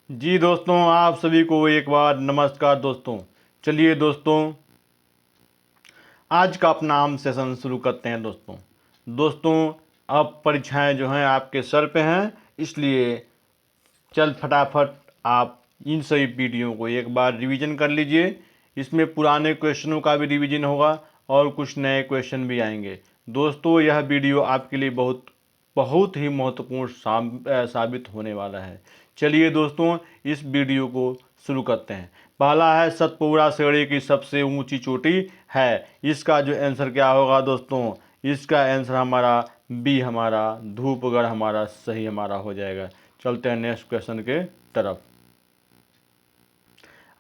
जी दोस्तों, आप सभी को एक बार नमस्कार दोस्तों। चलिए दोस्तों, आज का अपना हम सेशन शुरू करते हैं दोस्तों। अब परीक्षाएं जो हैं आपके सर पे हैं, इसलिए चल फटाफट आप इन सभी वीडियो को एक बार रिवीजन कर लीजिए। इसमें पुराने क्वेश्चनों का भी रिवीजन होगा और कुछ नए क्वेश्चन भी आएंगे। दोस्तों, यह वीडियो आपके लिए बहुत बहुत ही महत्वपूर्ण साबित होने वाला है। चलिए दोस्तों, इस वीडियो को शुरू करते हैं। पहला है, सतपुड़ा श्रेणी की सबसे ऊंची चोटी है। इसका जो आंसर क्या होगा दोस्तों? इसका आंसर हमारा बी, हमारा धूपगढ़ हमारा सही हमारा हो जाएगा। चलते हैं नेक्स्ट क्वेश्चन के तरफ।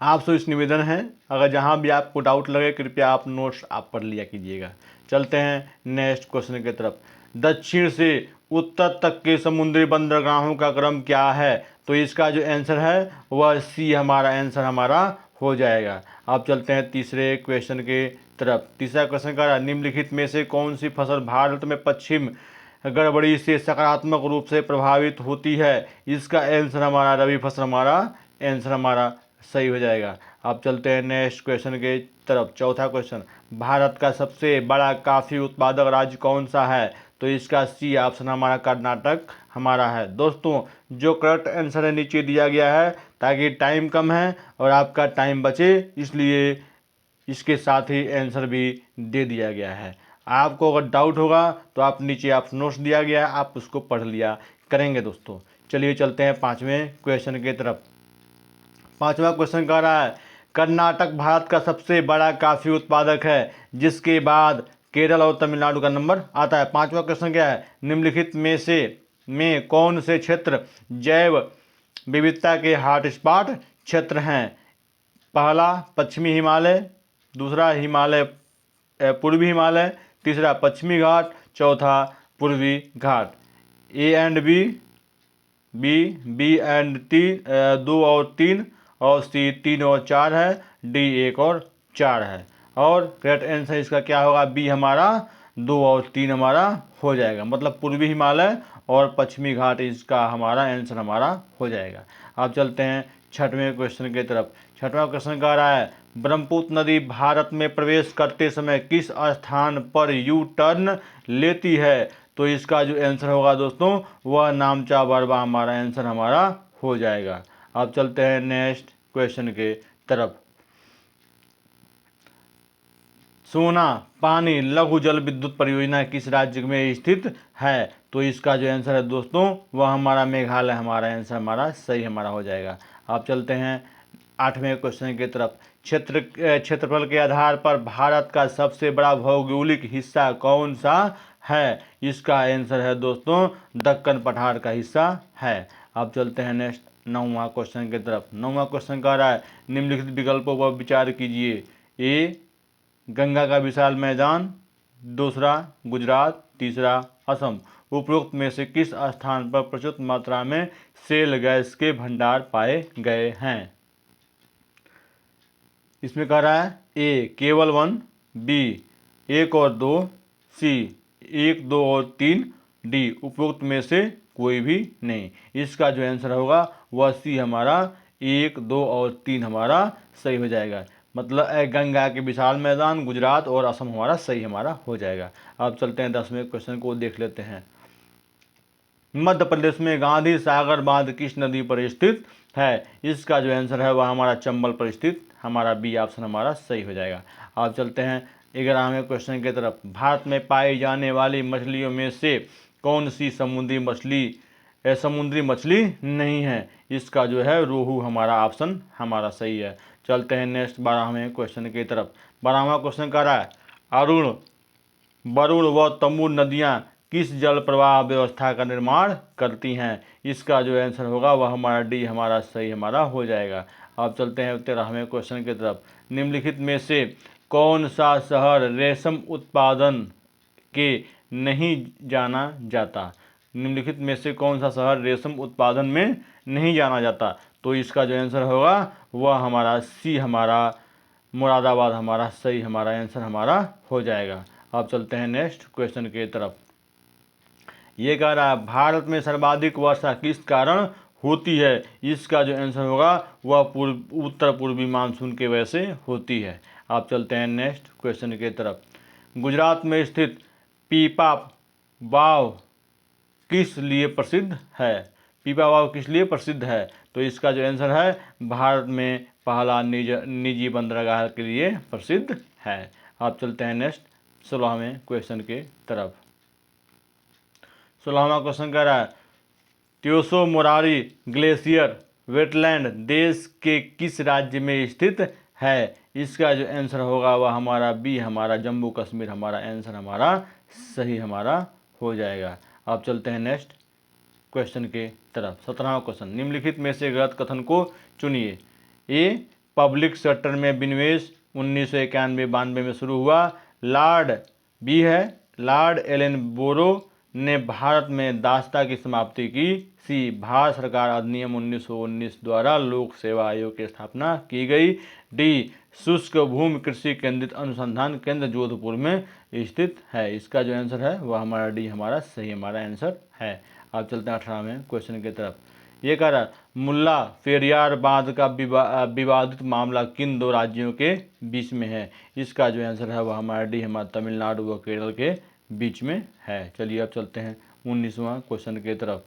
आपसे इस निवेदन है, अगर जहाँ भी आपको डाउट लगे कृपया आप नोट्स आप पढ़ लिया कीजिएगा। चलते हैं नेक्स्ट क्वेश्चन की तरफ। दक्षिण से उत्तर तक के समुद्री बंदरगाहों का क्रम क्या है? तो इसका जो आंसर है वह सी हमारा आंसर हमारा हो जाएगा। अब चलते हैं तीसरे क्वेश्चन के तरफ। तीसरा क्वेश्चन का, निम्नलिखित में से कौन सी फसल भारत में पश्चिम गड़बड़ी से सकारात्मक रूप से प्रभावित होती है? इसका आंसर हमारा रबी फसल हमारा आंसर हमारा सही हो जाएगा। अब चलते हैं नेक्स्ट क्वेश्चन के तरफ। चौथा क्वेश्चन, भारत का सबसे बड़ा कॉफ़ी उत्पादक राज्य कौन सा है? तो इसका सी ऑप्शन हमारा कर्नाटक हमारा है। दोस्तों, जो करेक्ट आंसर है नीचे दिया गया है, ताकि टाइम कम है और आपका टाइम बचे, इसलिए इसके साथ ही आंसर भी दे दिया गया है। आपको अगर डाउट होगा तो आप नीचे आप नोट्स दिया गया है, आप उसको पढ़ लिया करेंगे दोस्तों। चलिए चलते हैं पाँचवें क्वेश्चन की तरफ। पांचवा क्वेश्चन कह रहा है, कर्नाटक भारत का सबसे बड़ा कॉफी उत्पादक है, जिसके बाद केरल और तमिलनाडु का नंबर आता है। पांचवा क्वेश्चन क्या है, निम्नलिखित में कौन से क्षेत्र जैव विविधता के हॉटस्पॉट क्षेत्र हैं? पहला पश्चिमी हिमालय, दूसरा हिमालय पूर्वी हिमालय, तीसरा पश्चिमी घाट, चौथा पूर्वी घाट। A and B, B and दो और तीन, और सी 3 और 4 है, डी 1 और 4 है। और करेक्ट आंसर इसका क्या होगा? बी हमारा 2 और 3 हमारा हो जाएगा। मतलब पूर्वी हिमालय और पश्चिमी घाट इसका हमारा आंसर हमारा हो जाएगा। अब चलते हैं छठवें क्वेश्चन की तरफ। छठवां क्वेश्चन कह रहा है, ब्रह्मपुत्र नदी भारत में प्रवेश करते समय किस स्थान पर यू टर्न लेती है? तो इसका जो आंसर होगा दोस्तों, वह नामचा बरवा हमारा आंसर हमारा हो जाएगा। अब चलते हैं नेक्स्ट क्वेश्चन के तरफ। सोना पानी लघु जल विद्युत परियोजना किस राज्य में स्थित है? तो इसका जो आंसर है दोस्तों, वह हमारा मेघालय हमारा आंसर हमारा सही हमारा हो जाएगा। अब चलते हैं आठवें क्वेश्चन की तरफ। क्षेत्रफल के आधार पर भारत का सबसे बड़ा भौगोलिक हिस्सा कौन सा है? इसका आंसर है दोस्तों, दक्कन पठार का हिस्सा है। अब चलते हैं नेक्स्ट नौवां क्वेश्चन की तरफ। नौवां क्वेश्चन कह रहा है, निम्नलिखित विकल्पों पर विचार कीजिए। ए गंगा का विशाल मैदान, दूसरा गुजरात, तीसरा असम। उपरोक्त में से किस स्थान पर प्रचुर मात्रा में शेल गैस के भंडार पाए गए हैं? इसमें कह रहा है, ए केवल 1, बी 1 और 2, सी 1, 2 और 3, डी उपरोक्त में से कोई भी नहीं। इसका जो आंसर होगा वह सी हमारा 1, 2 और 3 हमारा सही हो जाएगा। मतलब गंगा के विशाल मैदान, गुजरात और असम हमारा सही हमारा हो जाएगा। अब चलते हैं 10वें क्वेश्चन को देख लेते हैं। मध्य प्रदेश में गांधी सागर बांध किस नदी पर स्थित है? इसका जो आंसर है वह हमारा चंबल पर स्थित हमारा बी ऑप्शन हमारा सही हो जाएगा। अब चलते हैं 11वें क्वेश्चन की तरफ। भारत में पाई जाने वाली मछलियों में से कौन सी समुद्री मछली नहीं है? इसका जो है रोहू हमारा ऑप्शन हमारा सही है। चलते हैं नेक्स्ट 12वें क्वेश्चन की तरफ। 12वां क्वेश्चन कह रहा है, अरुण वरुण व तमू नदियाँ किस जल प्रवाह व्यवस्था का निर्माण करती हैं? इसका जो आंसर होगा वह हमारा डी हमारा सही हमारा हो जाएगा। अब चलते हैं 13वें क्वेश्चन की तरफ। निम्नलिखित में से कौन सा शहर रेशम उत्पादन के नहीं जाना जाता? निम्नलिखित में से कौन सा शहर रेशम उत्पादन में नहीं जाना जाता? तो इसका जो आंसर होगा वह हमारा सी हमारा मुरादाबाद हमारा सही हमारा आंसर हमारा हो जाएगा। अब चलते हैं नेक्स्ट क्वेश्चन की तरफ। ये कह रहा है, भारत में सर्वाधिक वर्षा किस कारण होती है, इसका जो आंसर होगा वह उत्तर पूर्वी मानसून के वजह से होती है। आप चलते हैं नेक्स्ट क्वेश्चन की तरफ। गुजरात में स्थित पीपा वाव किस लिए प्रसिद्ध है? पीपा वाव किस लिए प्रसिद्ध है? तो इसका जो आंसर है भारत में पहला निजी बंदरगाह के लिए प्रसिद्ध है। आप चलते हैं नेक्स्ट 16वें क्वेश्चन के तरफ। 16वां क्वेश्चन कह रहा है त्योसो मोरारी ग्लेशियर वेटलैंड देश के किस राज्य में स्थित है? इसका जो आंसर होगा वह हमारा बी, हमारा जम्मू कश्मीर हमारा आंसर हमारा सही हमारा हो जाएगा। आप चलते हैं नेक्स्ट क्वेश्चन के तरफ। 17वां क्वेश्चन, निम्नलिखित में से गलत कथन को चुनिए। ए, पब्लिक सेक्टर में विनिवेश 1991-92 में शुरू हुआ। बी है लॉर्ड एलन बोरो ने भारत में दासता की समाप्ति की। सी, भारत सरकार अधिनियम 1919 द्वारा लोक सेवा आयोग की स्थापना की गई। डी, शुष्क भूमि कृषि केंद्रित अनुसंधान केंद्र जोधपुर में स्थित है। इसका जो आंसर है वह हमारा डी हमारा सही हमारा आंसर है। आप चलते हैं 18वें क्वेश्चन की तरफ। ये कह रहा है मुल्ला पेरियार बांध का विवादित मामला किन दो राज्यों के बीच में है? इसका जो आंसर है वह हमारा डी हमारा तमिलनाडु व केरल के बीच में है। चलिए अब चलते हैं 19वां क्वेश्चन की तरफ।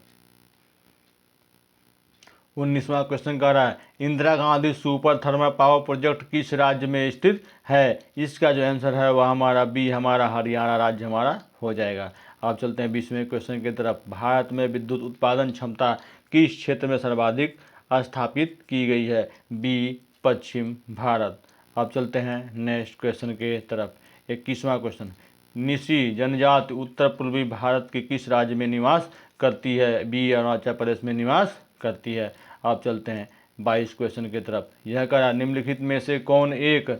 19वां क्वेश्चन कह रहा है Indira Gandhi super thermal power project किस राज्य में स्थित है? इसका जो आंसर है वह हमारा बी हमारा हरियाणा राज्य हमारा हो जाएगा। आप चलते हैं 20वें क्वेश्चन की तरफ। भारत में विद्युत उत्पादन क्षमता किस क्षेत्र में सर्वाधिक स्थापित की गई है? बी, पश्चिम भारत। आप चलते हैं नेक्स्ट क्वेश्चन के तरफ। 21वां क्वेश्चन, निसी जनजाति उत्तर पूर्वी भारत के किस राज्य में निवास करती है? बी, अरुणाचल प्रदेश में निवास करती है। आप चलते हैं 22 क्वेश्चन की तरफ। यह करा निम्नलिखित में से कौन एक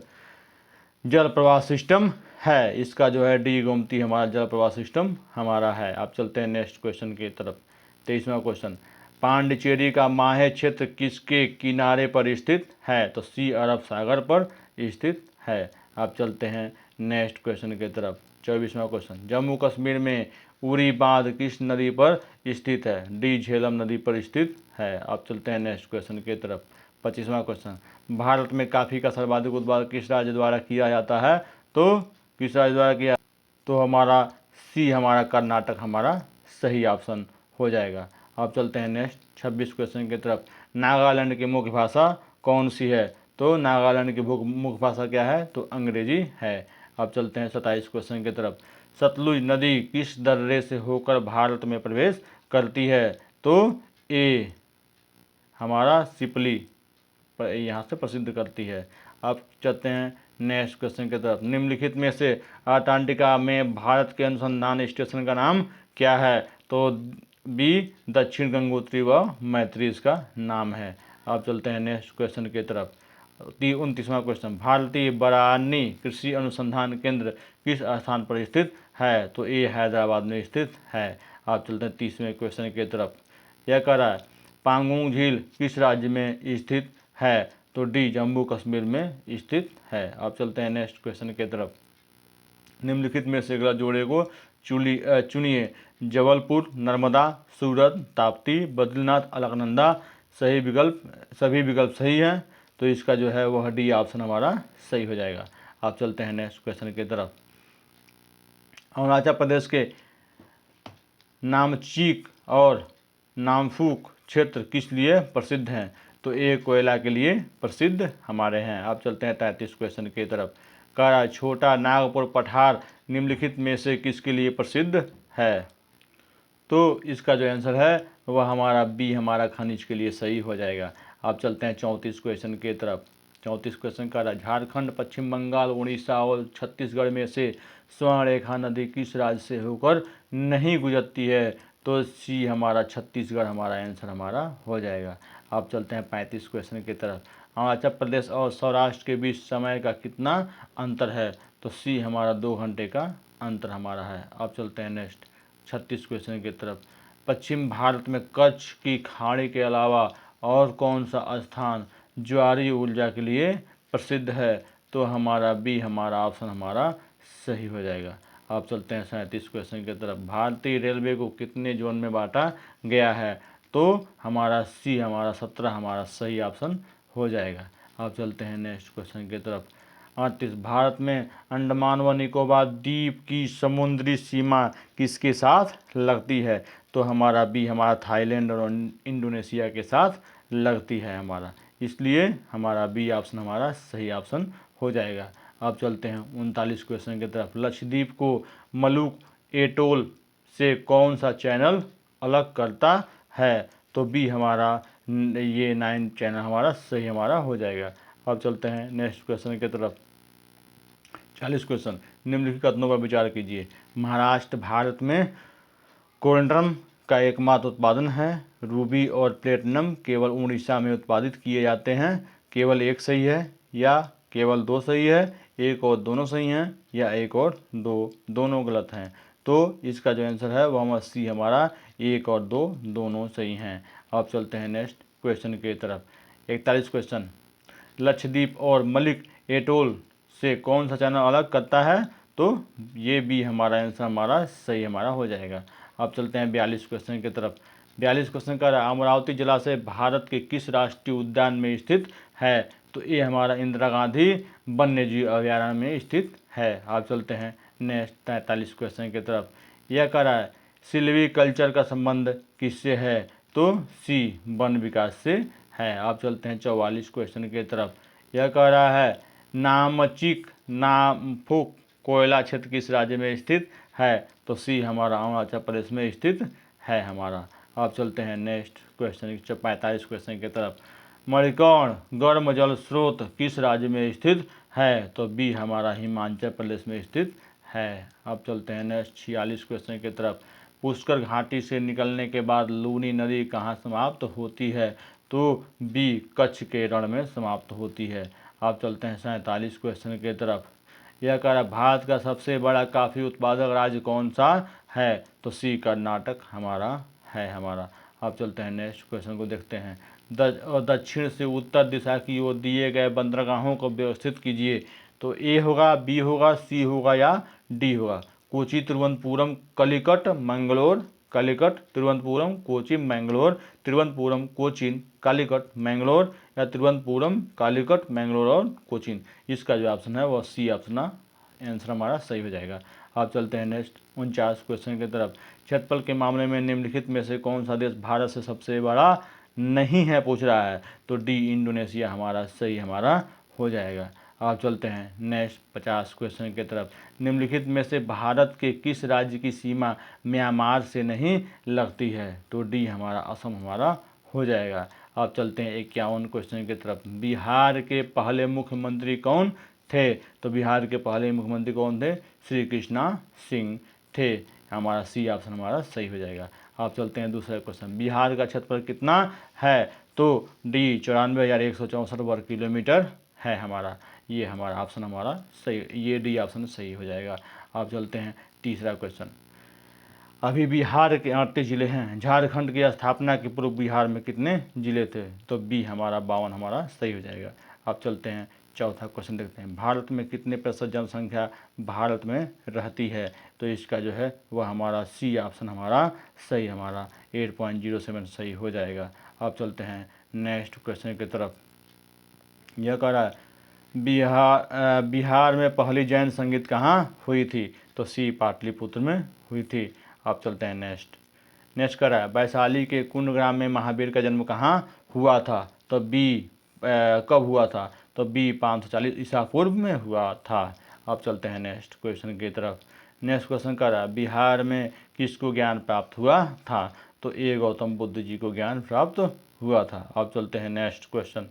जल प्रवाह सिस्टम है? इसका जो है डी, गोमती हमारा जल प्रवाह सिस्टम हमारा है। आप चलते हैं नेक्स्ट क्वेश्चन की तरफ। 23वां क्वेश्चन, पांडिचेरी का माहे क्षेत्र किसके किनारे पर स्थित है? तो सी, अरब सागर पर स्थित है। आप चलते हैं नेक्स्ट क्वेश्चन की तरफ। 24वां क्वेश्चन, जम्मू कश्मीर में उरी बांध किस नदी पर स्थित है? डी, झेलम नदी पर स्थित है। आप चलते हैं नेक्स्ट क्वेश्चन की तरफ। 25वां क्वेश्चन, भारत में कॉफ़ी का सर्वाधिक उत्पादन किस राज्य द्वारा किया जाता है? तो किस राज्य द्वारा किया? तो हमारा सी हमारा कर्नाटक हमारा सही ऑप्शन हो जाएगा। आप चलते हैं नेक्स्ट 26 क्वेश्चन की तरफ। नागालैंड की मुख्य भाषा कौन सी है? तो नागालैंड की मुख्य भाषा क्या है? तो अंग्रेजी है। आप चलते हैं 27 क्वेश्चन की तरफ। सतलुज नदी किस दर्रे से होकर भारत में प्रवेश करती है? तो ए हमारा सिपली यहाँ से प्रसिद्ध करती है। अब चलते हैं नेक्स्ट क्वेश्चन की तरफ। निम्नलिखित में से अंटार्कटिका में भारत के अनुसंधान स्टेशन का नाम क्या है? तो बी, दक्षिण गंगोत्री व मैत्री इसका नाम है। अब चलते हैं नेक्स्ट क्वेश्चन की तरफ। 29वां क्वेश्चन, भारतीय बरानी कृषि अनुसंधान केंद्र किस स्थान पर स्थित है? तो ए, हैदराबाद में स्थित है। आप चलते हैं 30वें क्वेश्चन की तरफ। यह कह रहा है पांगोंग झील किस राज्य में स्थित है? तो डी, जम्मू कश्मीर में स्थित है। आप चलते हैं नेक्स्ट क्वेश्चन की तरफ। निम्नलिखित में से अगला जोड़े को चुनिए। जबलपुर, नर्मदा, सूरत, ताप्ती, बद्रीनाथ, अलकनंदा सभी विकल्प सही हैं। तो इसका जो है वह डी ऑप्शन हमारा सही हो जाएगा। आप चलते हैं नेक्स्ट क्वेश्चन की तरफ। अरुणाचल प्रदेश के नामचीक और नामफूक क्षेत्र किस लिए प्रसिद्ध हैं? तो ए, कोयला के लिए प्रसिद्ध हमारे हैं। आप चलते हैं 33 क्वेश्चन की तरफ। कह छोटा नागपुर पठार निम्नलिखित में से किसके लिए प्रसिद्ध है? तो इसका जो आंसर है वह हमारा बी हमारा खनिज के लिए सही हो जाएगा। आप चलते हैं 34 क्वेश्चन की तरफ। 34 क्वेश्चन का झारखंड, पश्चिम बंगाल, उड़ीसा और छत्तीसगढ़ में से स्वर्णरेखा नदी किस राज्य से होकर नहीं गुजरती है? तो सी हमारा छत्तीसगढ़ हमारा आंसर हमारा हो जाएगा। आप चलते हैं 35 क्वेश्चन की तरफ। अरुणाचल प्रदेश और सौराष्ट्र के बीच समय का कितना अंतर है? तो सी हमारा 2 घंटे का अंतर हमारा है। आप चलते हैं नेक्स्ट 36 क्वेश्चन की तरफ। पश्चिम भारत में कच्छ की खाड़ी के अलावा और कौन सा स्थान ज्वारीय ऊर्जा के लिए प्रसिद्ध है? तो हमारा बी हमारा ऑप्शन हमारा सही हो जाएगा। आप चलते हैं 37 क्वेश्चन की तरफ। भारतीय रेलवे को कितने जोन में बांटा गया है? तो हमारा सी हमारा 17 हमारा सही ऑप्शन हो जाएगा। अब चलते हैं नेक्स्ट क्वेश्चन की तरफ। 38 भारत में अंडमान व निकोबार द्वीप की समुद्री सीमा किसके साथ लगती है? तो हमारा बी हमारा थाईलैंड और इंडोनेशिया के साथ लगती है हमारा, इसलिए हमारा बी ऑप्शन हमारा सही ऑप्शन हो जाएगा। अब चलते हैं 39 क्वेश्चन की तरफ। लक्षद्वीप को मलुक एटोल से कौन सा चैनल अलग करता है? तो बी हमारा ये 9 चैनल हमारा सही हमारा हो जाएगा। अब चलते हैं नेक्स्ट क्वेश्चन की तरफ। 40 क्वेश्चन। निम्नलिखित कथनों पर विचार कीजिए। महाराष्ट्र भारत में कोरंडम का एकमात्र उत्पादन है। रूबी और प्लेटिनम केवल उड़ीसा में उत्पादित किए जाते हैं। केवल एक सही है या केवल दो सही है, एक और दोनों सही हैं या एक और दो दोनों गलत हैं? तो इसका जो आंसर है वो हमारा सी हमारा एक और दो दोनों सही हैं। अब चलते हैं नेक्स्ट क्वेश्चन की तरफ। 41 क्वेश्चन। लक्षद्वीप और मलिक एटोल से कौन सा चैनल अलग करता है? तो ये भी हमारा आंसर हमारा सही हमारा हो जाएगा। अब चलते हैं 42 क्वेश्चन की तरफ। 42 क्वेश्चन का अमरावती जलाशय भारत के किस राष्ट्रीय उद्यान में स्थित है? तो ये हमारा इंदिरा गांधी वन्यजीव अभयारण्य में स्थित है। अब चलते हैं नेक्स्ट 43 क्वेश्चन की तरफ। यह कह रहा है सिल्वी कल्चर का संबंध किससे है? तो सी वन विकास से है। अब चलते हैं 44 क्वेश्चन की तरफ। यह कह रहा है नामचिक नामफुक कोयला क्षेत्र किस राज्य में स्थित है? तो सी हमारा अरुणाचल प्रदेश में स्थित है हमारा। अब चलते हैं नेक्स्ट क्वेश्चन 45 क्वेश्चन की तरफ। मणिकर्ण गर्म जल स्रोत किस राज्य में स्थित है? तो बी हमारा हिमाचल प्रदेश में स्थित है। अब चलते हैं नेक्स्ट 46 क्वेश्चन की तरफ। पुष्कर घाटी से निकलने के बाद लूनी नदी कहाँ समाप्त होती है? तो बी कच्छ के रण में समाप्त होती है। अब चलते हैं 47 क्वेश्चन की तरफ। यह कह रहा भारत का सबसे बड़ा कॉफ़ी उत्पादक राज्य कौन सा है? तो सी कर्नाटक हमारा है हमारा। अब चलते हैं नेक्स्ट क्वेश्चन को देखते हैं। दक्षिण से उत्तर दिशा की ओर दिए गए बंदरगाहों को व्यवस्थित कीजिए। तो ए होगा, बी होगा, सी होगा या डी होगा? कोची तिरुवनंतपुरम कलिकट मंगलोर, कालीकट तिरुवनंतपुरम कोची मैंगलोर, तिरुवनंतपुरम कोचीन कालीकट मैंगलोर या तिरुवनंतपुरम कालीकट मैंगलोर और कोचीन? इसका जो ऑप्शन है वो सी ऑप्शन आंसर हमारा सही हो जाएगा। अब चलते हैं नेक्स्ट 49 क्वेश्चन की तरफ। क्षेत्रफल के मामले में निम्नलिखित में से कौन सा देश भारत से सबसे बड़ा नहीं है पूछ रहा है? तो डी इंडोनेशिया हमारा सही हमारा हो जाएगा। अब चलते हैं नेक्स्ट 50 क्वेश्चन की तरफ। निम्नलिखित में से भारत के किस राज्य की सीमा म्यांमार से नहीं लगती है? तो डी हमारा असम हमारा हो जाएगा। अब चलते हैं 51 क्वेश्चन की तरफ। बिहार के पहले मुख्यमंत्री कौन थे? तो बिहार के पहले मुख्यमंत्री कौन थे? श्री कृष्णा सिंह थे। हमारा सी ऑप्शन हमारा सही हो जाएगा। अब चलते हैं दूसरा क्वेश्चन। बिहार का क्षेत्रफल कितना है? तो डी 94,164 वर्ग किलोमीटर है हमारा। ये हमारा ऑप्शन हमारा सही, ये डी ऑप्शन सही हो जाएगा। अब चलते हैं तीसरा क्वेश्चन। अभी बिहार के 38 जिले हैं। झारखंड की स्थापना के पूर्व बिहार में कितने जिले थे? तो बी हमारा 52 हमारा सही हो जाएगा। अब चलते हैं चौथा क्वेश्चन देखते हैं। भारत में कितने प्रतिशत जनसंख्या भारत में रहती है? तो इसका जो है वह हमारा सी ऑप्शन हमारा सही हमारा 8.07 सही हो जाएगा। अब चलते हैं नेक्स्ट क्वेश्चन की तरफ। यह कह रहा है बिहार में पहली जैन संगीत कहाँ हुई थी? तो सी पाटलिपुत्र में हुई थी। अब चलते हैं नेक्स्ट कर रहा है वैशाली के कुंडग्राम में महावीर का जन्म कहाँ हुआ था? तो बी कब हुआ था? तो बी 540 ईसा पूर्व में हुआ था। अब चलते हैं नेक्स्ट क्वेश्चन की तरफ। नेक्स्ट क्वेश्चन कर रहा है बिहार में किसको ज्ञान प्राप्त हुआ था? तो ए गौतम बुद्ध जी को ज्ञान प्राप्त हुआ था। अब चलते हैं नेक्स्ट क्वेश्चन।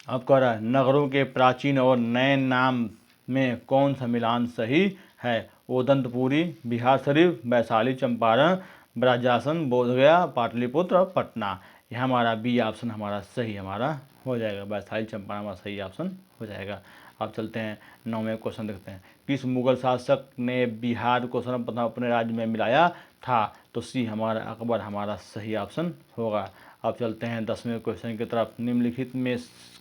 अब कह रहा है नगरों के प्राचीन और नए नाम में कौन सा मिलान सही है? ओदंतपुरी, बिहार शरीफ, वैशाली, चंपारण, ब्रजासन, बोधगया, पाटलिपुत्र और पटना। यह हमारा बी ऑप्शन हमारा सही हमारा हो जाएगा। वैशाली चंपारण हमारा सही ऑप्शन हो जाएगा। अब चलते हैं 9वें क्वेश्चन देखते हैं। किस मुगल शासक ने बिहार को सर्वप्रथम अपने राज्य में मिलाया था? तो सी हमारा अकबर हमारा सही ऑप्शन होगा। अब चलते हैं 10वें क्वेश्चन की तरफ। निम्नलिखित में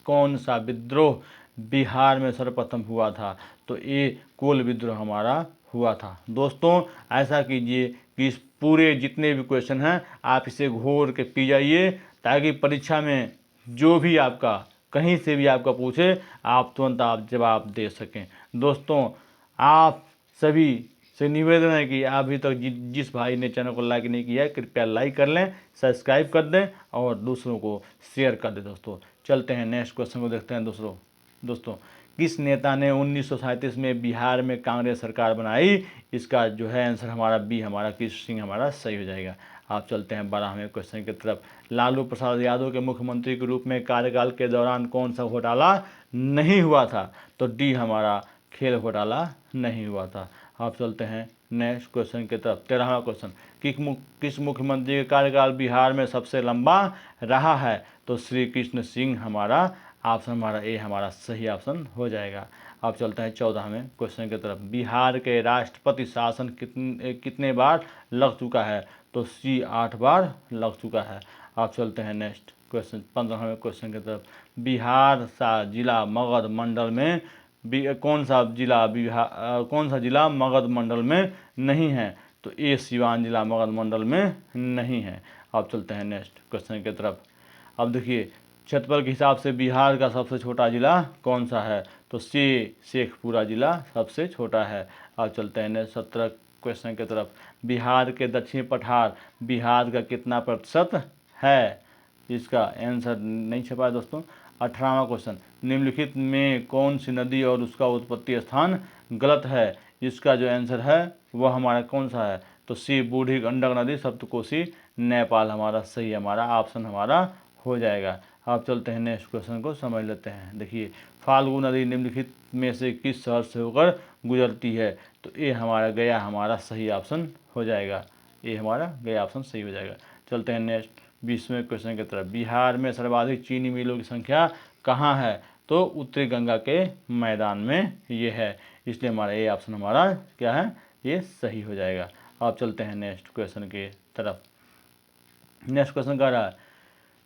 कौन सा विद्रोह बिहार में सर्वप्रथम हुआ था? तो ये कोल विद्रोह हमारा हुआ था। दोस्तों ऐसा कीजिए कि इस पूरे जितने भी क्वेश्चन हैं आप इसे घोर के पी जाइए, ताकि परीक्षा में जो भी आपका कहीं से भी आपका पूछे आप तुरंत आप जवाब दे सकें। दोस्तों, आप सभी से निवेदन है कि अभी तक जिस भाई ने चैनल को लाइक नहीं किया है कृपया लाइक कर लें, सब्सक्राइब कर दें और दूसरों को शेयर कर दें। दोस्तों चलते हैं नेक्स्ट क्वेश्चन को देखते हैं। दोस्तों किस नेता ने 1937 में बिहार में कांग्रेस सरकार बनाई? इसका जो है आंसर हमारा बी, हमारा कृष्ण सिंह हमारा सही हो जाएगा। आप चलते हैं 12वें क्वेश्चन की तरफ। लालू प्रसाद यादव के मुख्यमंत्री के रूप में कार्यकाल के दौरान कौन सा घोटाला नहीं हुआ था? तो डी हमारा खेल घोटाला नहीं हुआ था। आप चलते हैं नेक्स्ट क्वेश्चन की तरफ। 13वां क्वेश्चन, किस मुख्यमंत्री का कार्यकाल बिहार में सबसे लंबा रहा है? तो श्री कृष्ण सिंह हमारा ऑप्शन हमारा ए हमारा सही ऑप्शन हो जाएगा। अब चलते हैं 14वें क्वेश्चन की तरफ। बिहार के राष्ट्रपति शासन कितने बार लग चुका है? तो सी 8 बार लग चुका है। आप चलते हैं नेक्स्ट क्वेश्चन 15वें क्वेश्चन की तरफ। बिहार सा जिला मगध मंडल में कौन सा जिला मगध मंडल में नहीं है? तो ए सिवान जिला मगध मंडल में नहीं है। अब चलते हैं नेक्स्ट क्वेश्चन की तरफ। अब देखिए क्षेत्रफल के हिसाब से बिहार का सबसे छोटा जिला कौन सा है? तो सी शेखपुरा जिला सबसे छोटा है। अब चलते हैं नेक्स्ट 17 क्वेश्चन की तरफ। बिहार के दक्षिणी पठार बिहार का कितना प्रतिशत है? इसका आंसर नहीं छपा है दोस्तों। 18वां क्वेश्चन, निम्नलिखित में कौन सी नदी और उसका उत्पत्ति स्थान गलत है? इसका जो आंसर है वह हमारा कौन सा है? तो सी बूढ़ी गंडक नदी सप्तकोशी नेपाल हमारा सही हमारा ऑप्शन हमारा हो जाएगा। आप चलते हैं नेक्स्ट क्वेश्चन को समझ लेते हैं। देखिए फाल्गु नदी निम्नलिखित में से किस शहर से होकर गुजरती है? तो ये हमारा गया हमारा सही ऑप्शन हो जाएगा। ये हमारा गया ऑप्शन सही हो जाएगा। चलते हैं नेक्स्ट 20वें क्वेश्चन की तरफ। बिहार में सर्वाधिक चीनी मिलों की संख्या कहाँ है? तो उत्तरी गंगा के मैदान में ये है, इसलिए हमारा ये ऑप्शन हमारा क्या है? ये सही हो जाएगा। आप चलते हैं नेक्स्ट क्वेश्चन की तरफ। नेक्स्ट क्वेश्चन कह रहा है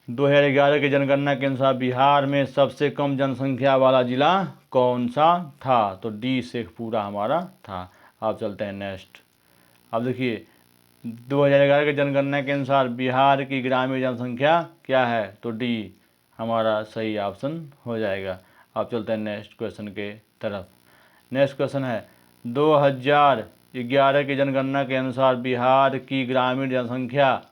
2011 की जनगणना के अनुसार बिहार में सबसे कम जनसंख्या वाला जिला कौन सा था? तो डी शेखपुरा हमारा था। आप चलते हैं नेक्स्ट। अब देखिए 2011 की जनगणना के अनुसार बिहार की ग्रामीण जनसंख्या क्या है? तो डी हमारा सही ऑप्शन हो जाएगा। आप चलते हैं नेक्स्ट क्वेश्चन के तरफ। नेक्स्ट क्वेश्चन है 2011 की जनगणना के अनुसार बिहार की ग्रामीण जनसंख्या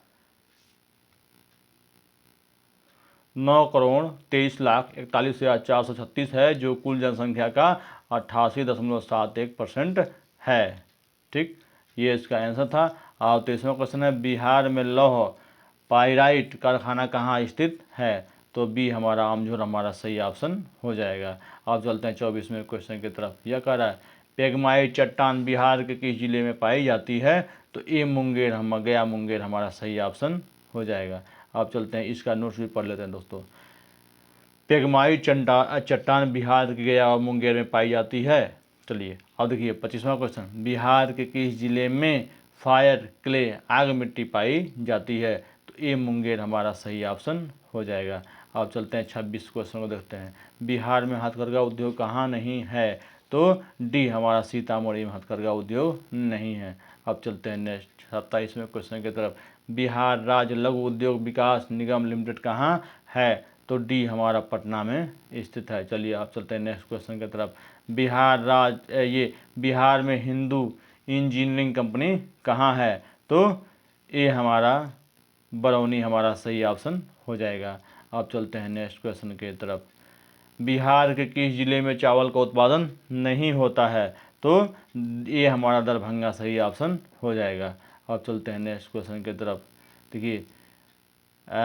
9,23,41,436 है, जो कुल जनसंख्या का 88.71% है। ठीक, ये इसका आंसर था। और 23वां क्वेश्चन है बिहार में लौह पाइराइट कारखाना कहाँ स्थित है? तो बी हमारा अमझोर हमारा सही ऑप्शन हो जाएगा। अब चलते हैं 24वें क्वेश्चन की तरफ। यह कह रहा है पेगमाई चट्टान बिहार के किस जिले में पाई जाती है? तो ए मुंगेर गया मुंगेर हमारा सही ऑप्शन हो जाएगा। अब चलते हैं इसका नोट्स भी पढ़ लेते हैं दोस्तों। पेगमाई चट्टान बिहार के गया और मुंगेर में पाई जाती है। चलिए अब देखिए 25वां क्वेश्चन, बिहार के किस जिले में फायर क्ले आग मिट्टी पाई जाती है? तो ए मुंगेर हमारा सही ऑप्शन हो जाएगा। अब चलते हैं 26 क्वेश्चन को देखते हैं। बिहार में हथकरघा उद्योग कहाँ नहीं है? तो डी हमारा सीतामढ़ी में हथकरघा उद्योग नहीं है। अब चलते हैं नेक्स्ट 27वें क्वेश्चन की तरफ। बिहार राज्य लघु उद्योग विकास निगम लिमिटेड कहाँ है? तो डी हमारा पटना में स्थित है। चलिए आप चलते हैं नेक्स्ट क्वेश्चन की तरफ। बिहार में हिंदू इंजीनियरिंग कंपनी कहाँ है? तो ये हमारा बरौनी हमारा सही ऑप्शन हो जाएगा। अब चलते हैं नेक्स्ट क्वेश्चन की तरफ। बिहार के किस जिले में चावल का उत्पादन नहीं होता है? तो ये हमारा दरभंगा सही ऑप्शन हो जाएगा। अब चलते हैं नेक्स्ट क्वेश्चन की तरफ। देखिए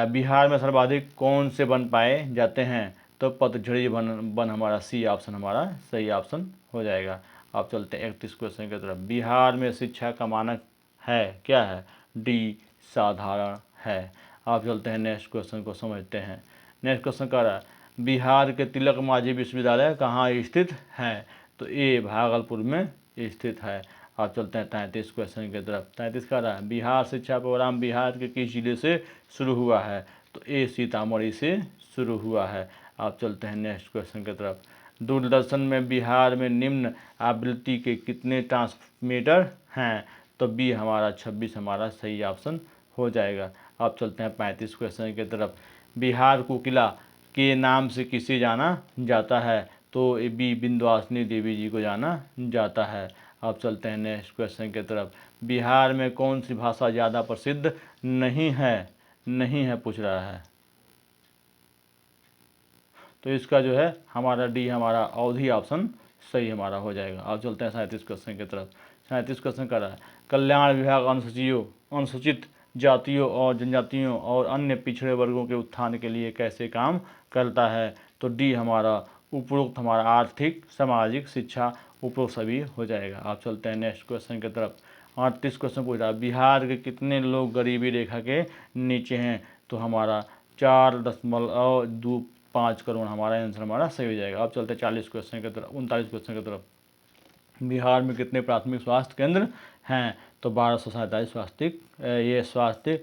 बिहार में सर्वाधिक कौन से वन पाए जाते हैं? तो पतझड़ी वन हमारा सी ऑप्शन हमारा सही ऑप्शन हो जाएगा। अब चलते हैं 31 क्वेश्चन की तरफ। बिहार में शिक्षा का मानक है क्या है? डी साधारण है। आप चलते हैं नेक्स्ट क्वेश्चन को समझते हैं। नेक्स्ट क्वेश्चन कह रहा है बिहार के तिलक मांझी विश्वविद्यालय कहाँ स्थित है? तो ये भागलपुर में स्थित है। आप चलते हैं 33 क्वेश्चन की तरफ। 33 का रहा है बिहार शिक्षा प्रोग्राम बिहार के किस जिले से शुरू हुआ है? तो ए सीतामढ़ी से शुरू हुआ है। आप चलते हैं नेक्स्ट क्वेश्चन की तरफ। दूरदर्शन में बिहार में निम्न आवृत्ति के कितने ट्रांसमीटर हैं? तो बी हमारा 26 हमारा सही ऑप्शन हो जाएगा। अब चलते हैं 35 क्वेश्चन की तरफ। बिहार को किला के नाम से किसे जाना जाता है? तो बी विंध्यवासिनी देवी जी को जाना जाता है। अब चलते हैं नेक्स्ट क्वेश्चन की तरफ। बिहार में कौन सी भाषा ज़्यादा प्रसिद्ध नहीं है पूछ रहा है। तो इसका जो है हमारा डी हमारा अवधी ऑप्शन सही हमारा हो जाएगा। अब चलते हैं 37 क्वेश्चन की तरफ। 37 क्वेश्चन कर रहा है, कल्याण विभाग अनुसूचित जातियों और जनजातियों और अन्य पिछड़े वर्गों के उत्थान के लिए कैसे काम करता है? तो डी हमारा उपरोक्त हमारा आर्थिक सामाजिक शिक्षा उपरोक्त सभी हो जाएगा। आप चलते हैं नेक्स्ट क्वेश्चन की तरफ। 38 क्वेश्चन पूछ रहा है, बिहार के कितने लोग गरीबी रेखा के नीचे हैं? तो हमारा 4.25 करोड़ हमारा आंसर हमारा सही हो जाएगा। अब चलते हैं 40 क्वेश्चन की तरफ 39 क्वेश्चन की तरफ। बिहार में कितने प्राथमिक स्वास्थ्य केंद्र हैं? तो 1247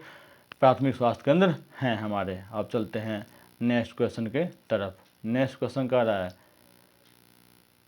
प्राथमिक स्वास्थ्य केंद्र हैं हमारे। अब चलते हैं नेक्स्ट क्वेश्चन के तरफ। नेक्स्ट क्वेश्चन कह रहा है,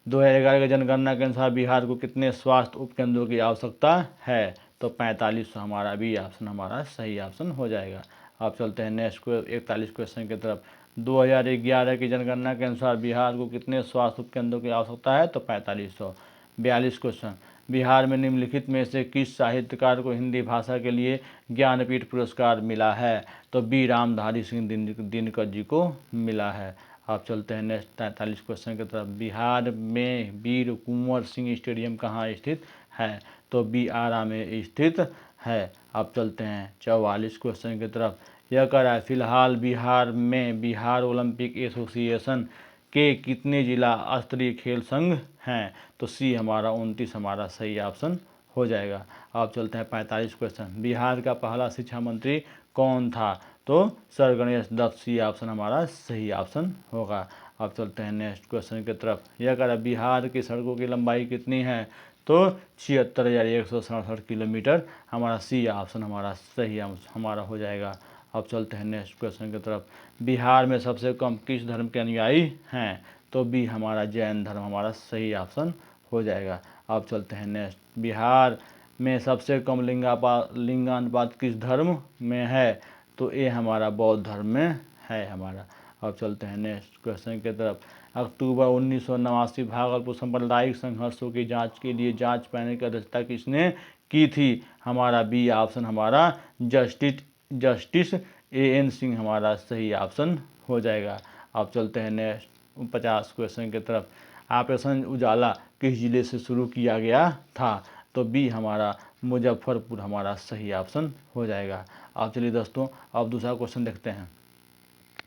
2011 की जनगणना के अनुसार बिहार को कितने स्वास्थ्य उपकेंद्रों की आवश्यकता है? तो 45 हमारा बी ऑप्शन हमारा सही ऑप्शन हो जाएगा। अब चलते हैं नेक्स्ट 41 क्वेश्चन की तरफ। 2011 की जनगणना के अनुसार बिहार को कितने स्वास्थ्य उपकेंद्रों की आवश्यकता है? तो 4500। 42 क्वेश्चन, बिहार में निम्नलिखित में से किस साहित्यकार को हिंदी भाषा के लिए ज्ञानपीठ पुरस्कार मिला है? तो बी रामधारी सिंह दिनकर जी को मिला है। आप चलते हैं नेक्स्ट 43 क्वेश्चन की तरफ। बिहार में वीर कुंवर सिंह स्टेडियम कहाँ स्थित है? तो बी आरा में स्थित है। अब चलते हैं 44 क्वेश्चन की तरफ। यह कह रहा है, फिलहाल बिहार में बिहार ओलंपिक एसोसिएशन के कितने जिला स्तरीय खेल संघ हैं? तो सी हमारा 29 हमारा सही ऑप्शन हो जाएगा। अब चलते हैं 45 क्वेश्चन। बिहार का पहला शिक्षा मंत्री कौन था? तो sir Ganesh Dutt, C option हमारा सही ऑप्शन होगा। अब चलते हैं नेक्स्ट क्वेश्चन की तरफ। यह कह रहा है, बिहार की सड़कों की लंबाई कितनी है? तो 76,167 किलोमीटर हमारा सी ऑप्शन हमारा सही हमारा हो जाएगा। अब चलते हैं नेक्स्ट क्वेश्चन की तरफ। बिहार में सबसे कम किस धर्म के अनुयायी हैं? तो बी हमारा जैन धर्म हमारा सही ऑप्शन हो जाएगा। अब चलते हैं नेक्स्ट। बिहार में सबसे कम लिंगानुपात किस धर्म में है? तो ये हमारा बौद्ध धर्म में है हमारा। अब चलते हैं नेक्स्ट क्वेश्चन की तरफ। अक्टूबर 1989 भागलपुर सांप्रदायिक संघर्षों की जांच के लिए जांच पैनल की अध्यक्षता किसने की थी? हमारा बी ऑप्शन हमारा जस्टिस A.N. सिंह हमारा सही ऑप्शन हो जाएगा। अब चलते हैं नेक्स्ट 50 क्वेश्चन की तरफ। ऑपरेशन उजाला किस जिले से शुरू किया गया था? तो बी हमारा मुजफ्फरपुर हमारा सही ऑप्शन हो जाएगा। अब चलिए दोस्तों, अब दूसरा क्वेश्चन देखते हैं।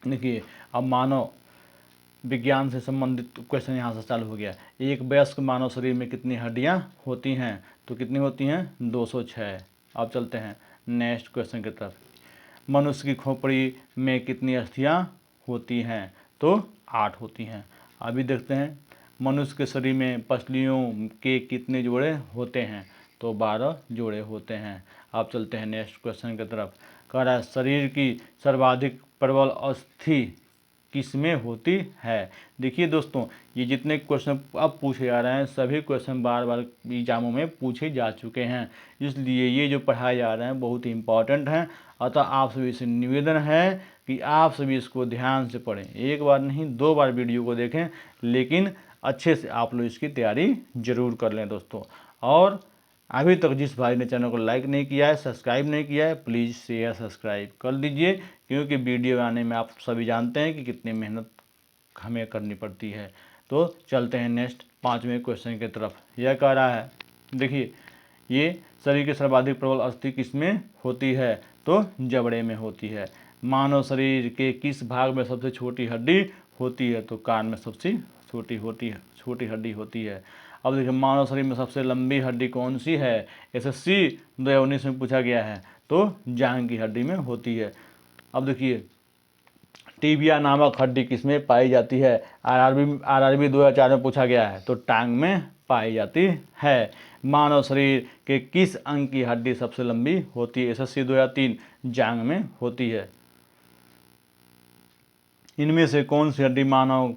देखिए, अब मानव विज्ञान से संबंधित क्वेश्चन यहाँ से चालू हो गया। एक वयस्क मानव शरीर में कितनी हड्डियाँ होती हैं? तो कितनी होती हैं? 206। अब चलते हैं नेक्स्ट क्वेश्चन की तरफ। मनुष्य की खोपड़ी में कितनी अस्थियाँ होती हैं? तो 8 होती हैं। अभी देखते हैं, मनुष्य के शरीर में पसलियों के कितने जोड़े होते हैं? तो 12 जोड़े होते हैं। अब चलते हैं नेक्स्ट क्वेश्चन की तरफ। कह रहा है, शरीर की सर्वाधिक प्रबल अस्थि किसमें होती है? देखिए दोस्तों, ये जितने क्वेश्चन अब पूछे जा रहे हैं सभी क्वेश्चन बार बार एग्जामों में पूछे जा चुके हैं, इसलिए ये जो पढ़ाए जा रहे हैं बहुत ही इम्पॉर्टेंट हैं। अतः आप सभी से निवेदन है कि आप सभी इसको ध्यान से पढ़ें। एक बार नहीं 2 बार वीडियो को देखें, लेकिन अच्छे से आप लोग इसकी तैयारी जरूर कर लें दोस्तों। और अभी तक जिस भाई ने चैनल को लाइक नहीं किया है, सब्सक्राइब नहीं किया है, प्लीज़ शेयर सब्सक्राइब कर दीजिए, क्योंकि वीडियो आने में आप सभी जानते हैं कि कितनी मेहनत हमें करनी पड़ती है। तो चलते हैं नेक्स्ट 5वें क्वेश्चन की तरफ। यह कह रहा है, देखिए, ये शरीर की सर्वाधिक प्रबल अस्थि किसमें होती है? तो जबड़े में होती है। मानव शरीर के किस भाग में सबसे छोटी हड्डी होती है? तो कान में सबसे छोटी हड्डी होती है। अब देखिए, मानव शरीर में सबसे लंबी हड्डी कौन सी है? SSC 2019 में पूछा गया है, तो जांघ की हड्डी में होती है। अब देखिए, टीबिया नामक हड्डी किसमें पाई जाती है? RRB 2004 में पूछा गया है, तो टांग में पाई जाती है। मानव शरीर के किस अंग की हड्डी सबसे लंबी होती है? SSC 2003 जांघ में होती है। इनमें से कौन सी हड्डी मानव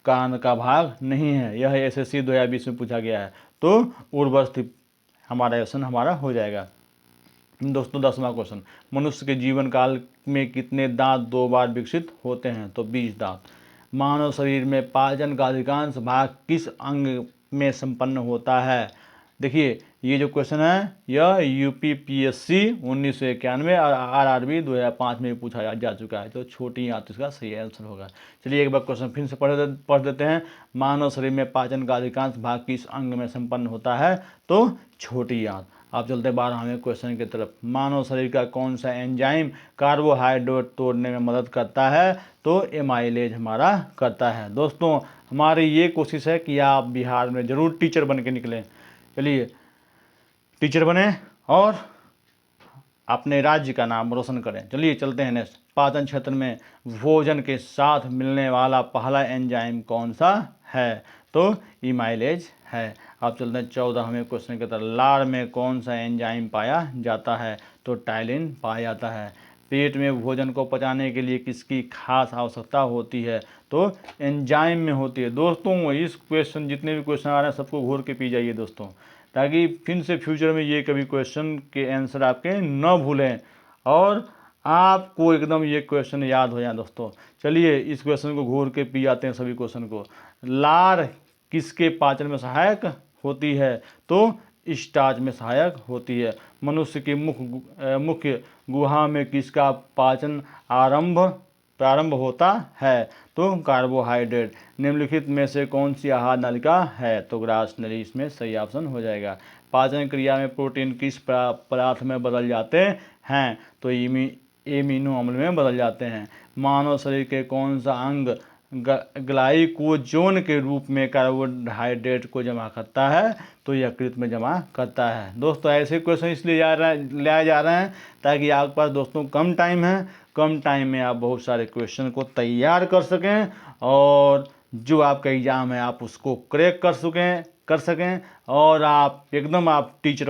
कान का भाग नहीं है? यह SSC 2020 में पूछा गया है, तो उर्वस्थ हमारा ऑप्शन हमारा हो जाएगा। दोस्तों 10वां क्वेश्चन, मनुष्य के जीवन काल में कितने दांत 2 बार विकसित होते हैं? तो 20 दांत। मानव शरीर में पाचन का अधिकांश भाग किस अंग में संपन्न होता है? देखिए ये जो क्वेश्चन है यह यूपीपीएससी 1991 और आरआरबी 2005 में पूछा जा चुका है। तो छोटी आंत इसका सही आंसर होगा। चलिए एक बार क्वेश्चन फिर से पढ़ देते हैं। मानव शरीर में पाचन का अधिकांश भाग किस अंग में संपन्न होता है? तो छोटी आंत। आप चलते 12वें क्वेश्चन की तरफ। मानव शरीर का कौन सा एंजाइम कार्बोहाइड्रेट तोड़ने में मदद करता है? तो एमाइलेज हमारा करता है। दोस्तों हमारी ये कोशिश है कि आप बिहार में ज़रूर टीचर बन के निकलें। चलिए टीचर बने और अपने राज्य का नाम रोशन करें। चलिए चलते हैं नेक्स्ट। पाचन क्षेत्र में भोजन के साथ मिलने वाला पहला एंजाइम कौन सा है? तो इमाइलेज है। आप चलते हैं 14वें क्वेश्चन की तरफ। लार में कौन सा एंजाइम पाया जाता है? तो टाइलिन पाया जाता है। पेट में भोजन को पचाने के लिए किसकी खास आवश्यकता होती है? तो एंजाइम में होती है। दोस्तों इस क्वेश्चन जितने भी क्वेश्चन आ रहे हैं सबको घोर के पी जाइए दोस्तों, ताकि फिर से फ्यूचर में ये कभी क्वेश्चन के आंसर आपके न भूलें और आपको एकदम ये क्वेश्चन याद हो जाए दोस्तों। चलिए इस क्वेश्चन को घोर के पी जाते हैं सभी क्वेश्चन को। लार किसके पाचन में सहायक होती है? तो स्टार्च में सहायक होती है। मनुष्य की मुख्य गुहा में किसका पाचन प्रारंभ होता है? तो कार्बोहाइड्रेट। निम्नलिखित में से कौन सी आहार नलिका है? तो ग्रास नली इसमें सही ऑप्शन हो जाएगा। पाचन क्रिया में प्रोटीन किस पदार्थ में बदल जाते हैं? तो एमिनो अम्ल में बदल जाते हैं। मानव शरीर के कौन सा अंग ग्लाइकोजन के रूप में कार्बोहाइड्रेट को जमा करता है? तो यकृत में जमा करता है। दोस्तों ऐसे क्वेश्चन इसलिए लाए जा रहे हैं ताकि आपके पास दोस्तों कम टाइम है, कम टाइम में आप बहुत सारे क्वेश्चन को तैयार कर सकें और जो आपका एग्ज़ाम है आप उसको क्रैक कर सकें और आप एकदम आप टीचर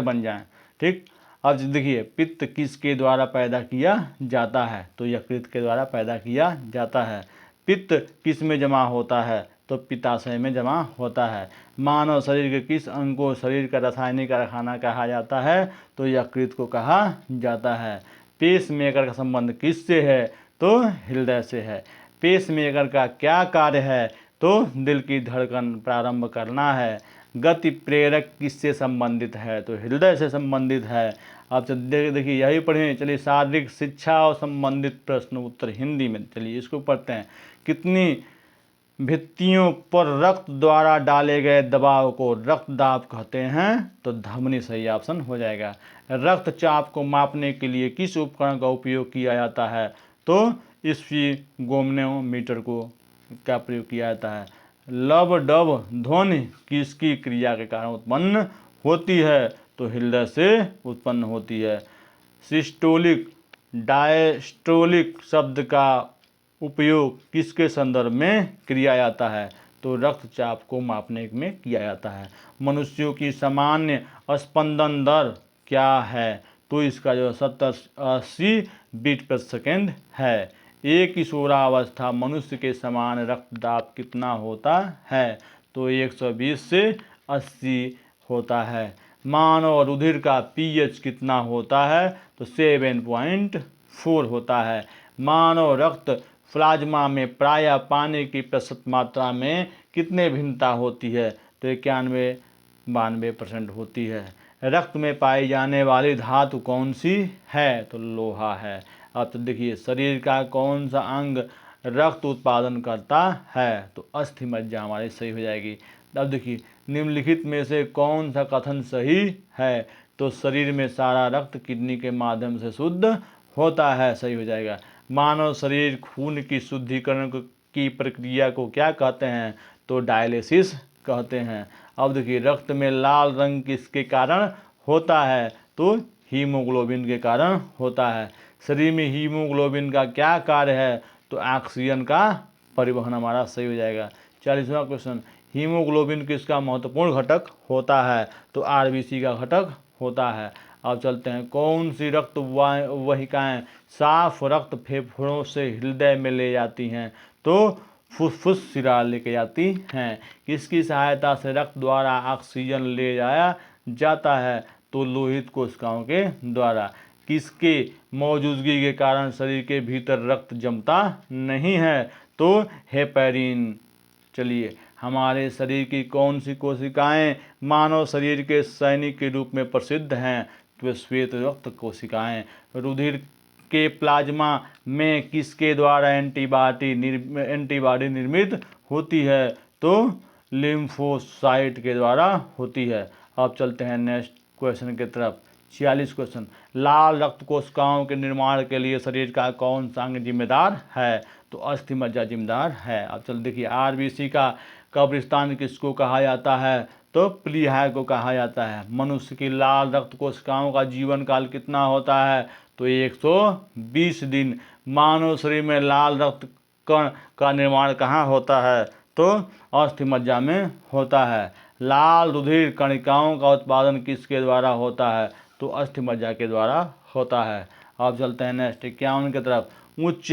बन जाएं। ठीक। अब देखिए पित्त किसके द्वारा पैदा किया जाता है? तो यकृत के द्वारा पैदा किया जाता है। पित्त किस में जमा होता है? तो पित्ताशय में जमा होता है। मानव शरीर के किस अंग को शरीर का रासायनिक कारखाना कहा जाता है? तो यकृत को कहा जाता है। पेस मेकर का संबंध किससे है? तो हृदय से है। पेस मेकर का क्या कार्य है? तो दिल की धड़कन प्रारंभ करना है। गति प्रेरक किससे संबंधित है? तो हृदय से संबंधित है। आप देखिए यही पढ़ें। चलिए शारीरिक शिक्षा और संबंधित प्रश्न उत्तर हिंदी में। चलिए इसको पढ़ते हैं। कितनी भित्तियों पर रक्त द्वारा डाले गए दबाव को रक्तदाब कहते हैं? तो धमनी सही ऑप्शन हो जाएगा। रक्तचाप को मापने के लिए किस उपकरण का उपयोग किया जाता है? तो स्फीगोमीटर को का प्रयोग किया जाता है। लब डब ध्वनि किसकी क्रिया के कारण उत्पन्न होती है? तो हृदय से उत्पन्न होती है। सिस्टोलिक डायस्टोलिक शब्द का उपयोग किसके संदर्भ में किया जाता है? तो रक्तचाप को मापने में किया जाता है। मनुष्यों की सामान्य स्पंदन दर क्या है? तो इसका जो 70-80 बीट प्रति सेकेंड है। एक किशोरावस्था मनुष्य के समान रक्तदाब कितना होता है? तो 120 से 80 होता है। मानव रुधिर का पीएच कितना होता है? तो 7.4 होता है। मानव रक्त प्लाज्मा में प्रायः पानी की प्रतिशत मात्रा में कितने भिन्नता होती है? तो 91-92% होती है। रक्त में पाई जाने वाली धातु कौन सी है? तो लोहा है। अब तो देखिए शरीर का कौन सा अंग रक्त उत्पादन करता है? तो अस्थि मज्जा हमारी सही हो जाएगी। अब देखिए निम्नलिखित में से कौन सा कथन सही है? तो शरीर में सारा रक्त किडनी के माध्यम से शुद्ध होता है, सही हो जाएगा। मानव शरीर खून की शुद्धिकरण की प्रक्रिया को क्या कहते हैं? तो डायलिसिस कहते हैं। अब देखिए रक्त में लाल रंग किसके कारण होता है? तो हीमोग्लोबिन के कारण होता है। शरीर में हीमोग्लोबिन का क्या कार्य है? तो ऑक्सीजन का परिवहन हमारा सही हो जाएगा। 40वां क्वेश्चन, हीमोग्लोबिन किसका महत्वपूर्ण घटक होता है? तो आरबीसी का घटक होता है। अब चलते हैं, कौन सी रक्त वाहिकाएं साफ रक्त फेफड़ों से हृदय में ले जाती हैं? तो फुफ्फुस सिरा लेके जाती हैं। किसकी सहायता से रक्त द्वारा ऑक्सीजन ले जाया जाता है तो लोहित कोशिकाओं के द्वारा। किसके मौजूदगी के कारण शरीर के भीतर रक्त जमता नहीं है? तो हेपैरिन। चलिए, हमारे शरीर की कौन सी कोशिकाएं मानव शरीर के सैनिक के रूप में प्रसिद्ध हैं? तो श्वेत रक्त कोशिकाएं। रुधिर के प्लाज्मा में किसके द्वारा एंटीबॉडी निर्मित होती है? तो लिम्फोसाइट के द्वारा होती है। अब चलते हैं नेक्स्ट क्वेश्चन की तरफ। 46 क्वेश्चन। लाल रक्त कोशिकाओं के निर्माण के लिए शरीर का कौन सा अंग जिम्मेदार है? तो अस्थि मज्जा जिम्मेदार है। अब चल देखिए, आरबीसी का कब्रिस्तान किसको कहा जाता है? तो प्लीहा को कहा जाता है। मनुष्य की लाल रक्त कोशिकाओं का जीवन काल कितना होता है? तो 120 दिन। मानव शरीर में लाल रक्त कण का निर्माण कहाँ होता है? तो अस्थि मज्जा में होता है। लाल रुधिर कणिकाओं का उत्पादन किसके द्वारा होता है? तो अस्थि मज्जा के द्वारा होता है। अब चलते हैं नेक्स्ट 51 की तरफ। उच्च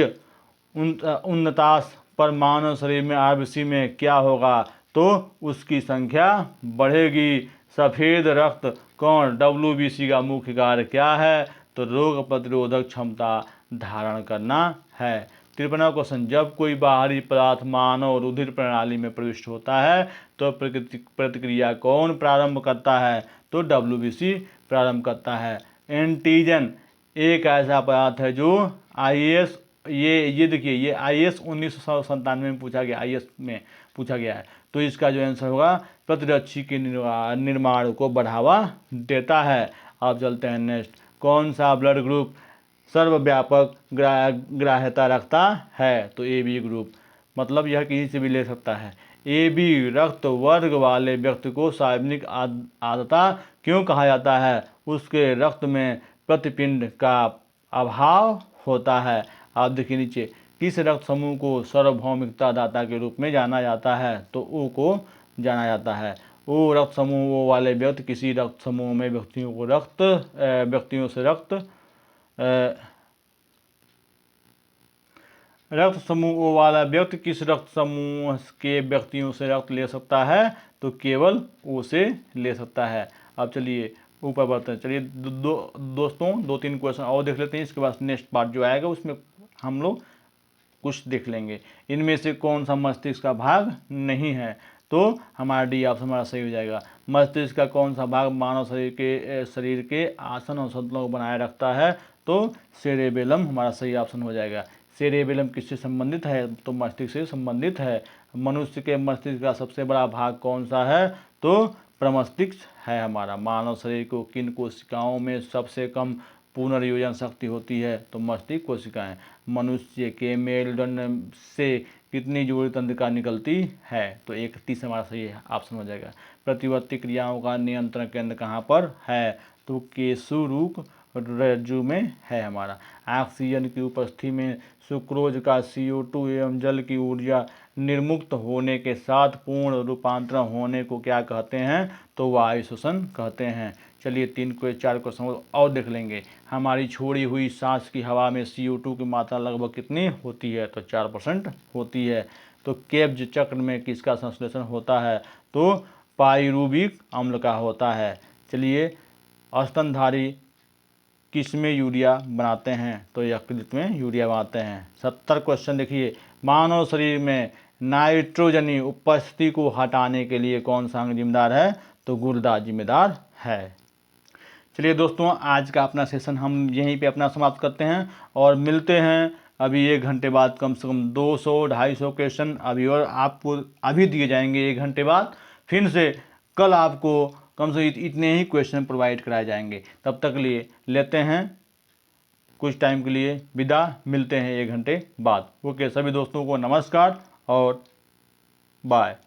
उन्नताश पर मानव शरीर में आरबीसी में क्या होगा? तो उसकी संख्या बढ़ेगी। सफ़ेद रक्त कण डब्ल्यूबीसी का मुख्य कार्य क्या है? तो रोग प्रतिरोधक क्षमता धारण करना है। 53वां क्वेश्चन। जब कोई बाहरी पदार्थ मानव रुधिर प्रणाली में प्रविष्ट होता है तो प्रतिक्रिया कौन प्रारंभ करता है? तो डब्ल्यूबीसी प्रारंभ करता है। एंटीजन एक ऐसा पदार्थ है जो आईएस ये देखिए, ये आईएस 1997 में पूछा गया, आईएस में पूछा गया है। तो इसका जो आंसर होगा प्रतिरक्षी के निर्माण को बढ़ावा देता है। अब चलते हैं नेक्स्ट। कौन सा ब्लड ग्रुप सर्वव्यापक ग्राह्यता रखता है? तो ए बी ग्रुप। मतलब यह किसी से भी ले सकता है। ए बी रक्त वर्ग वाले व्यक्ति को सार्वजनिक आर्द्रता क्यों कहा जाता है? उसके रक्त में प्रतिपिंड का अभाव होता है। आप देखिए नीचे, किस रक्त समूह को सार्वभौमिकता दाता के रूप में जाना जाता है? तो ओ को जाना जाता है। ओ रक्त समूह ओ वाले व्यक्ति किसी रक्त समूह में व्यक्तियों से रक्त समूह ओ वाला व्यक्ति किस रक्त समूह के व्यक्तियों से रक्त ले सकता है? तो केवल ओ से ले सकता है। अब चलिए ऊपर बढ़ते हैं। चलिए दोस्तों 2-3 क्वेश्चन और देख लेते हैं। इसके बाद नेक्स्ट पार्ट जो आएगा उसमें हम लोग कुछ देख लेंगे। इनमें से कौन सा मस्तिष्क का भाग नहीं है? तो हमारा डी ऑप्शन हमारा सही हो जाएगा। मस्तिष्क का कौन सा भाग मानव शरीर के आसन और संतुलन को बनाए रखता है? तो सेरेबेलम हमारा सही ऑप्शन हो जाएगा। सेरेबेलम किससे संबंधित है? तो मस्तिष्क से संबंधित है। मनुष्य के मस्तिष्क का सबसे बड़ा भाग कौन सा है? तो प्रमस्तिष्क है हमारा। मानव शरीर को किन कोशिकाओं में सबसे कम पुनर्योजन शक्ति होती है? तो मस्तिष्क कोशिकाएं। मनुष्य के मेरुदंड से कितनी जोड़ी तंत्रिका निकलती है? तो 31 हमारा सही ऑप्शन हो जाएगा। प्रतिवर्ती क्रियाओं का नियंत्रण केंद्र कहाँ पर है? तो केशुरुक रज्जु में है हमारा। ऑक्सीजन की उपस्थिति में सुक्रोज का CO2 एवं जल की ऊर्जा निर्मुक्त होने के साथ पूर्ण रूपांतरण होने को क्या कहते हैं? तो वायु श्वसन कहते हैं। चलिए 4 क्वेश्चन और देख लेंगे। हमारी छोड़ी हुई सांस की हवा में CO2 की मात्रा लगभग कितनी होती है? तो 4% होती है। तो केब्ज चक्र में किसका संश्लेषण होता है? तो पाइरुविक अम्ल का होता है। चलिए, स्तनधारी किसमें यूरिया बनाते हैं? तो यकृत में यूरिया बनाते हैं। 70 क्वेश्चन देखिए। मानव शरीर में नाइट्रोजनी उपस्थिति को हटाने के लिए कौन सा अंग जिम्मेदार है? तो गुर्दा जिम्मेदार है। चलिए दोस्तों, आज का अपना सेशन हम यहीं पे अपना समाप्त करते हैं और मिलते हैं अभी 1 घंटे बाद। कम से कम 200-250 क्वेश्चन अभी और आपको अभी दिए जाएंगे 1 घंटे बाद। फिर से कल आपको कम से इतने ही क्वेश्चन प्रोवाइड कराए जाएंगे। तब तक के लिए लेते हैं कुछ टाइम के लिए विदा। मिलते हैं 1 घंटे बाद। ओके, सभी दोस्तों को नमस्कार और बाय।